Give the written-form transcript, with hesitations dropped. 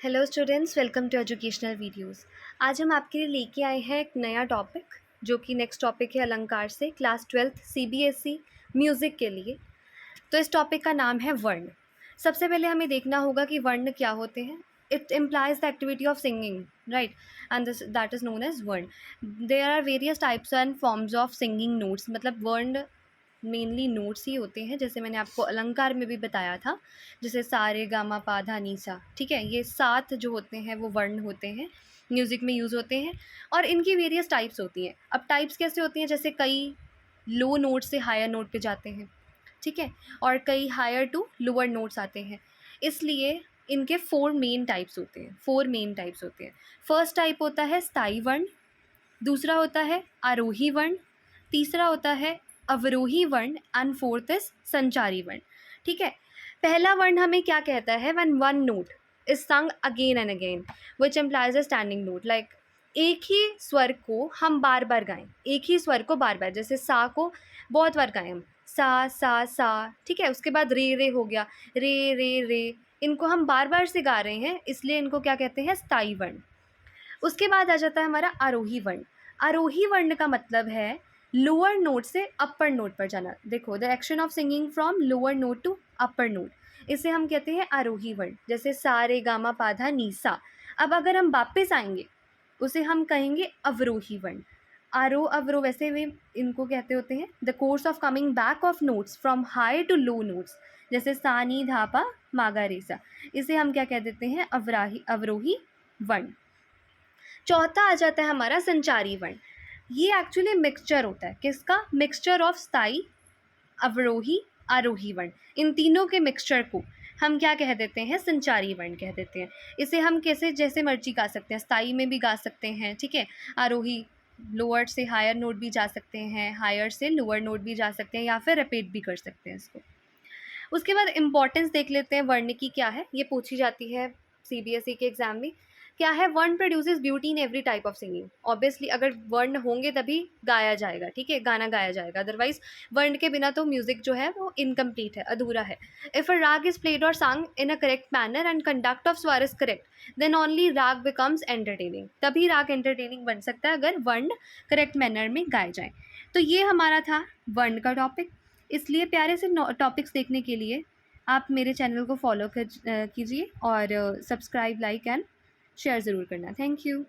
Hello students, welcome to educational videos. आज हम आपके लिए लेके आए हैं एक नया टॉपिक, जो कि नेक्स्ट टॉपिक है अलंकार से क्लास 12th सीबीएसई म्यूज़िक के लिए। तो इस टॉपिक का नाम है वर्ण। सबसे पहले हमें देखना होगा कि वर्ण क्या होते हैं। It implies the activity of singing, right, and that is known as varna. There are various types and forms of singing notes. मतलब वर्ण मेनली नोट्स ही होते हैं, जैसे मैंने आपको अलंकार में भी बताया था, जैसे सा रे गा मा पा धा नी सा। ठीक है, ये 7 जो होते हैं वो वर्ण होते हैं, म्यूज़िक में यूज़ होते हैं। और इनकी वेरियस टाइप्स होती हैं। अब टाइप्स कैसे होती हैं, जैसे कई लो नोट से हायर नोट पे जाते हैं, ठीक है, और कई हायर टू लोअर नोट्स आते हैं। इसलिए इनके 4 मेन टाइप्स होते हैं। 4 मेन टाइप्स होते हैं। फर्स्ट टाइप होता है स्थायी वर्ण, दूसरा होता है आरोही वर्ण, तीसरा होता है अवरोही वर्ण एंड फोर्थ इज संचारी वर्ण। ठीक है, पहला वर्ण हमें क्या कहता है, व्हेन वन नोट इज संग again and again which implies a standing note. Like एक ही स्वर को हम बार बार गाएं, एक ही स्वर को बार बार, जैसे सा को बहुत बार गाएं हम, सा, ठीक है, उसके बाद रे हो गया, रे, इनको हम बार बार से गा रहे हैं, इसलिए इनको क्या कहते हैं, स्थायी वर्ण। उसके बाद आ जाता है हमारा आरोही वर्ण। आरोही वर्ण का मतलब है लोअर नोट से अपर नोट पर जाना। देखो, the action of singing from lower note to upper note, इसे हम कहते हैं आरोही वर्ण। जैसे सा रे गा मा पा धा नी सा। अब अगर हम वापस आएंगे उसे हम कहेंगे अवरोही वर्ण। आरो अवरो वैसे वे इनको कहते होते हैं the course of coming back of notes from high to low notes, जैसे सा नी धा पा मा गा रे सा। इसे हम क्या कह देते हैं, अवरोही वर्ण। चौथा आ जाता है हमारा संचारी वर्ण। ये एक्चुअली मिक्सचर होता है, किसका, मिक्सचर ऑफ स्थायी, अवरोही, आरोही वर्ण। इन तीनों के मिक्सचर को हम क्या कह देते हैं, संचारी वर्ण कह देते हैं। इसे हम कैसे जैसे मर्जी गा सकते हैं, स्थायी में भी गा सकते हैं, ठीक है, आरोही लोअर से हायर नोट भी जा सकते हैं, हायर से लोअर नोट भी जा सकते हैं, या फिर रिपीट भी कर सकते हैं इसको। उसके बाद इंपॉर्टेंस देख लेते हैं वर्ण की क्या है, ये पूछी जाती है सीबीएसई के एग्जाम में। क्या है, वर्ण produces beauty in every type of singing. Obviously अगर वर्ण होंगे तभी गाया जाएगा, ठीक है, गाना गाया जाएगा, अदरवाइज वर्ण के बिना तो म्यूजिक जो है वो इनकम्प्लीट है, अधूरा है। इफ अ राग इज प्लेड और sang in a correct manner and conduct of स्वर इज करेक्ट, देन ओनली राग बिकम्स एंटरटेनिंग। तभी राग एंटरटेनिंग बन सकता है अगर वर्ण करेक्ट मैनर में गाए जाए। तो ये हमारा था वर्ण का टॉपिक। इसलिए प्यारे से टॉपिक्स देखने के लिए आप मेरे चैनल को फॉलो कीजिए और सब्सक्राइब, लाइक एंड शेयर ज़रूर करना। Thank you.